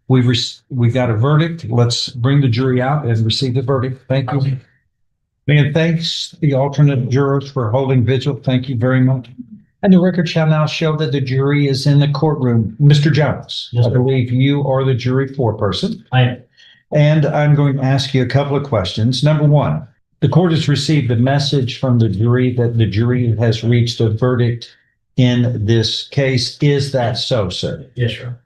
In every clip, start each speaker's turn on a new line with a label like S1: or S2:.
S1: right. We've got a verdict. Let's bring the jury out and receive the verdict. Thank you. And thanks the alternate jurors for holding vigil. Thank you very much. And the record shall now show that the jury is in the courtroom. Mr. Jones,
S2: Yes,
S1: I
S2: sir.
S1: believe you are the jury foreperson.
S2: I am.
S1: And I'm going to ask you a couple of questions. Number one, the court has received a message from the jury that the jury has reached a verdict in this case. Is that so, sir?
S2: Yes, sir.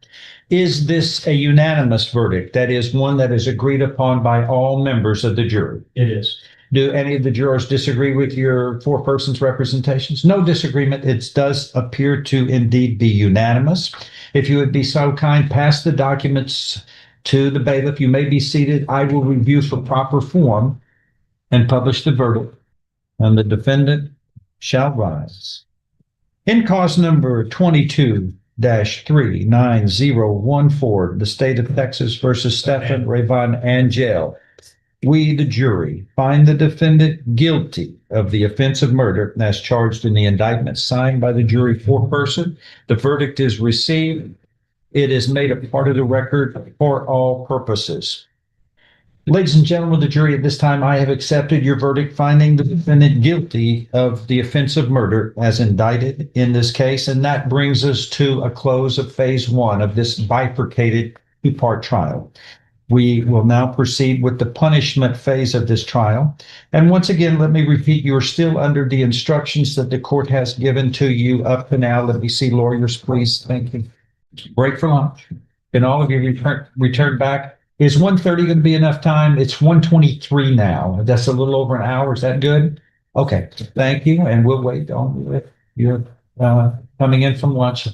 S1: Is this a unanimous verdict? That is one that is agreed upon by all members of the jury?
S2: It is.
S1: Do any of the jurors disagree with your foreperson's representations? No disagreement. It does appear to indeed be unanimous. If you would be so kind, pass the documents to the bailiff. You may be seated. I will review for proper form and publish the verdict, and the defendant shall rise. In cause number 22-39014, the state of Texas versus Stephen Rayvon Angel, we, the jury, find the defendant guilty of the offense of murder as charged in the indictment signed by the jury foreperson. The verdict is received. It is made a part of the record for all purposes. Ladies and gentlemen of the jury, at this time, I have accepted your verdict finding the defendant guilty of the offense of murder as indicted in this case. And that brings us to a close of phase one of this bifurcated two-part trial. We will now proceed with the punishment phase of this trial. And once again, let me repeat, you're still under the instructions that the court has given to you up to now. Let me see lawyers, please. Thank you. Break for lunch. Can all of you return back? Is 1:30 going to be enough time? It's 1:23 now. That's a little over an hour. Is that good? Okay. Thank you. And we'll wait on you're coming in from lunch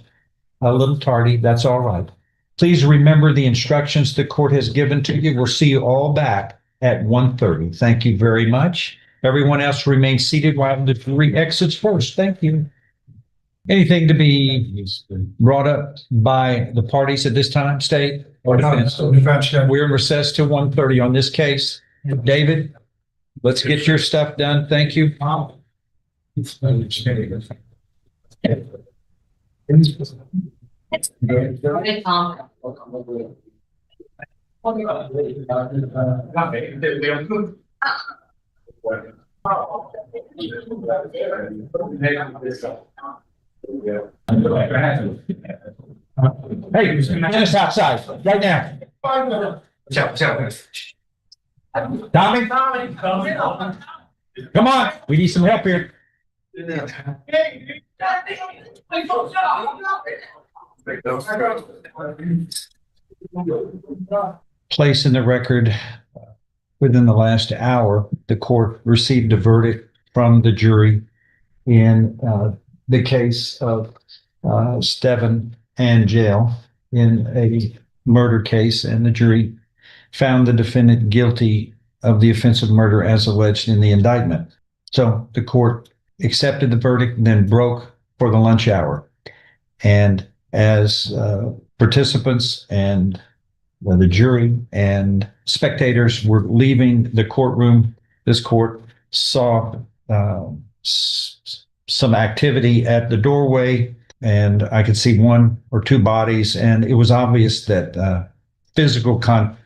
S1: a little tardy. That's all right. Please remember the instructions the court has given to you. We'll see you all back at 1:30. Thank you very much. Everyone else remain seated while the jury exits first. Thank you. Anything to be brought up by the parties at this time, state or defense? We're in recess till 1:30 on this case. David, let's get your stuff done. Thank you. Hey, get us outside right now. Tommy, come on. We need some help here. Place in the record, within the last hour, the court received a verdict from the jury in the case of Stephen Angel in a murder case, and the jury found the defendant guilty of the offense of murder as alleged in the indictment. So the court accepted the verdict and then broke for the lunch hour. And as participants and the jury and spectators were leaving the courtroom, this court saw some activity at the doorway, and I could see one or two bodies, and it was obvious that physical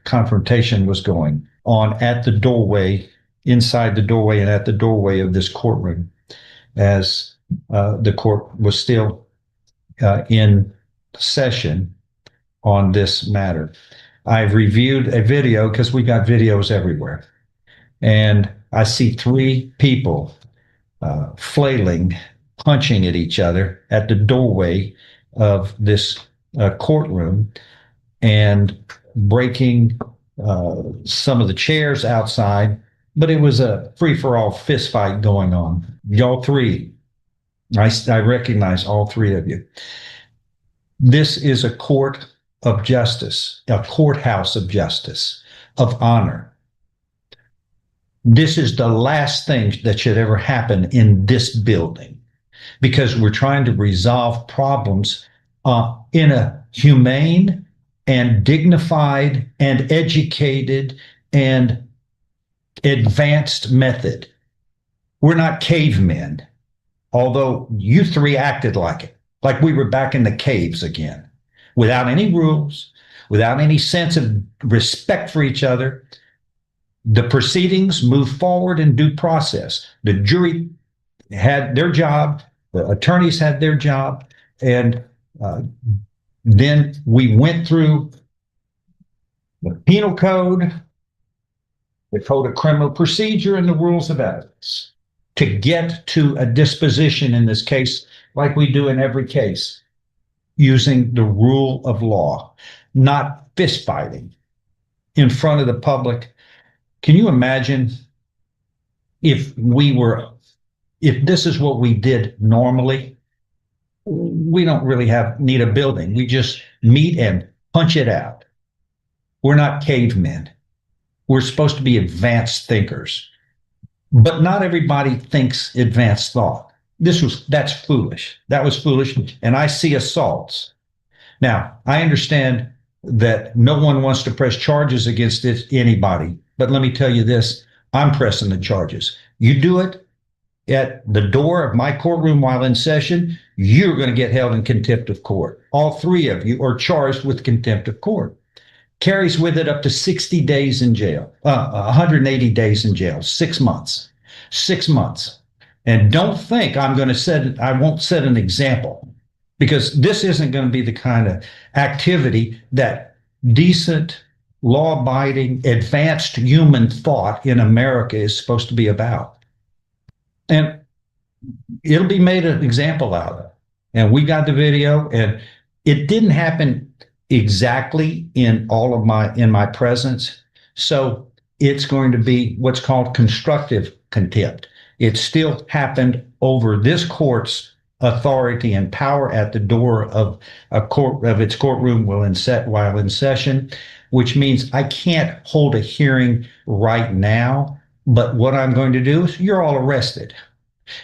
S1: confrontation was going on at the doorway, inside the doorway, and at the doorway of this courtroom, as the court was still in session on this matter. I've reviewed a video because we got videos everywhere, and I see three people flailing, punching at each other at the doorway of this courtroom and breaking some of the chairs outside. But it was a free-for-all fist fight going on. Y'all three, I recognize all three of you. This is a court of justice, a courthouse of justice, of honor. This is the last thing that should ever happen in this building, because we're trying to resolve problems in a humane and dignified and educated and advanced method. We're not cavemen, although you three acted like it, like we were back in the caves again, without any rules, without any sense of respect for each other. The proceedings moved forward in due process. The jury had their job, the attorneys had their job, and then we went through the penal code, the code of criminal procedure, and the rules of evidence to get to a disposition in this case, like we do in every case, using the rule of law, not fist fighting in front of the public. Can you imagine if this is what we did normally? We don't really need a building. We just meet and punch it out. We're not cavemen. We're supposed to be advanced thinkers. But not everybody thinks advanced thought. That's foolish. That was foolish. And I see assaults. Now, I understand that no one wants to press charges against anybody. But let me tell you this, I'm pressing the charges. You do it at the door of my courtroom while in session, you're going to get held in contempt of court. All three of you are charged with contempt of court. Carries with it up to 60 days in jail, 180 days in jail, 6 months, 6 months. And don't think I won't set an example, because this isn't going to be the kind of activity that decent, law-abiding, advanced human thought in America is supposed to be about. And it'll be made an example out of. And we got the video, and it didn't happen exactly in my presence. So it's going to be what's called constructive contempt. It still happened over this court's authority and power at the door of its courtroom while in session, which means I can't hold a hearing right now. But what I'm going to do is you're all arrested.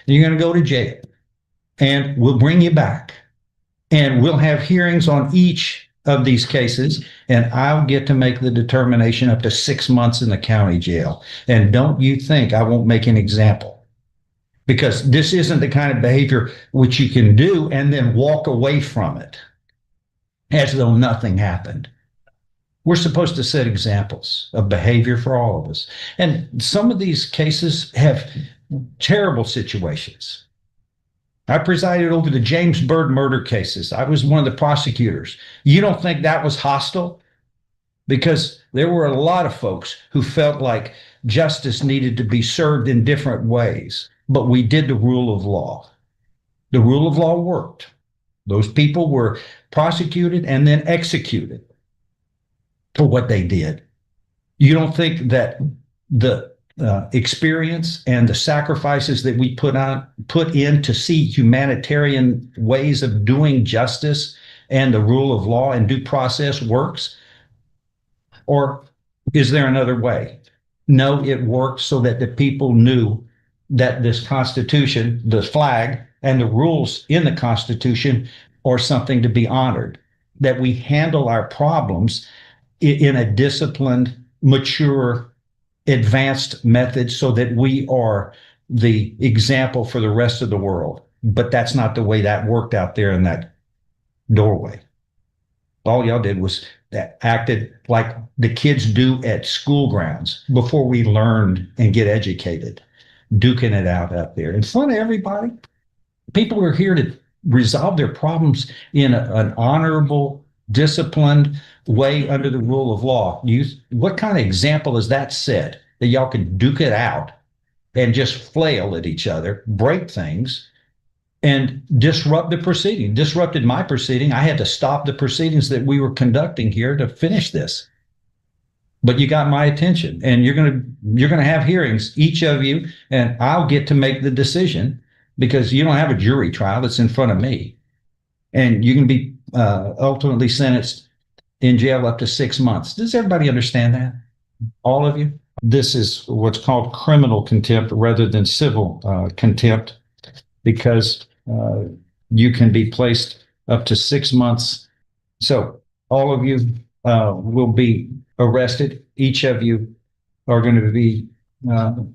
S1: You're going to go to jail, and we'll bring you back, and we'll have hearings on each of these cases, and I'll get to make the determination up to 6 months in the county jail. And don't you think I won't make an example, because this isn't the kind of behavior which you can do and then walk away from it as though nothing happened. We're supposed to set examples of behavior for all of us. And some of these cases have terrible situations. I presided over the James Byrd murder cases. I was one of the prosecutors. You don't think that was hostile? Because there were a lot of folks who felt like justice needed to be served in different ways. But we did the rule of law. The rule of law worked. Those people were prosecuted and then executed for what they did. You don't think that the experience and the sacrifices that we put in to see humanitarian ways of doing justice and the rule of law and due process works? Or is there another way? No, it worked so that the people knew that this Constitution, the flag, and the rules in the Constitution are something to be honored, that we handle our problems in a disciplined, mature, advanced method so that we are the example for the rest of the world. But that's not the way that worked out there in that doorway. All y'all did was acted like the kids do at school grounds before we learned and get educated, duking it out there in front of everybody. People are here to resolve their problems in an honorable, disciplined way under the rule of law. What kind of example is that set that y'all can duke it out and just flail at each other, break things, and disrupt the proceeding? Disrupted my proceeding. I had to stop the proceedings that we were conducting here to finish this. But you got my attention, and you're gonna have hearings, each of you, and I'll get to make the decision, because you don't have a jury trial. It's in front of me, and you can be ultimately sentenced in jail up to 6 months. Does everybody understand that? All of you? This is what's called criminal contempt rather than civil contempt, because you can be placed up to 6 months. So all of you will be arrested. Each of you are going to be,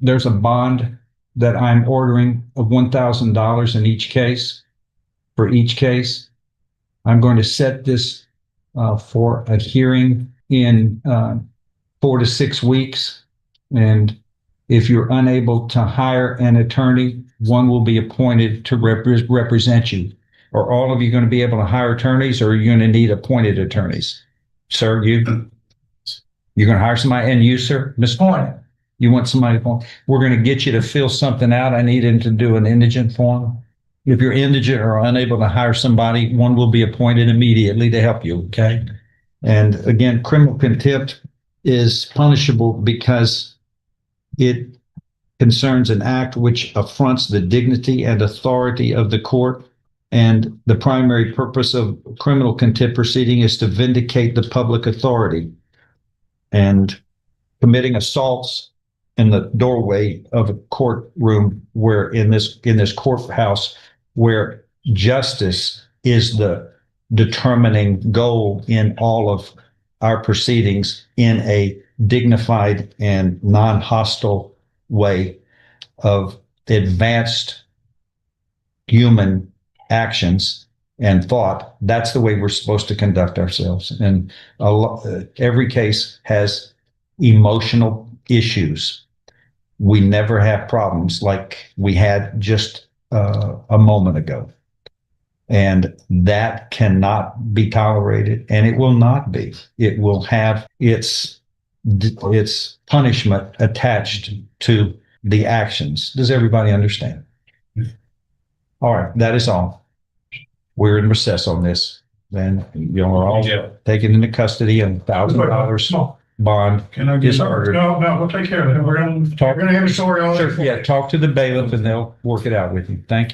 S1: there's a bond that I'm ordering of $1,000 in each case. For each case, I'm going to set this for a hearing in 4 to 6 weeks. And if you're unable to hire an attorney, one will be appointed to represent you. Are all of you going to be able to hire attorneys, or are you going to need appointed attorneys? Sir, you're going to hire somebody, and you, sir, Ms. Point, you want somebody to, we're going to get you to fill something out. I need him to do an indigent form. If you're indigent or unable to hire somebody, one will be appointed immediately to help you, okay? And again, criminal contempt is punishable because it concerns an act which affronts the dignity and authority of the court. And the primary purpose of criminal contempt proceeding is to vindicate the public authority. And committing assaults in the doorway of a courtroom, where in this courthouse, where justice is the determining goal in all of our proceedings, in a dignified and non-hostile way of advanced human actions and thought. That's the way we're supposed to conduct ourselves. And every case has emotional issues. We never have problems like we had just a moment ago. And that cannot be tolerated, and it will not be. It will have its punishment attached to the actions. Does everybody understand? All right, that is all. We're in recess on this. Then you're all taken into custody, and $1,000 bond
S2: Can I get
S1: is ordered.
S2: No, we'll take care of it. We're gonna have a story on it.
S1: Sure, yeah, talk to the bailiff and they'll work it out with you. Thank you.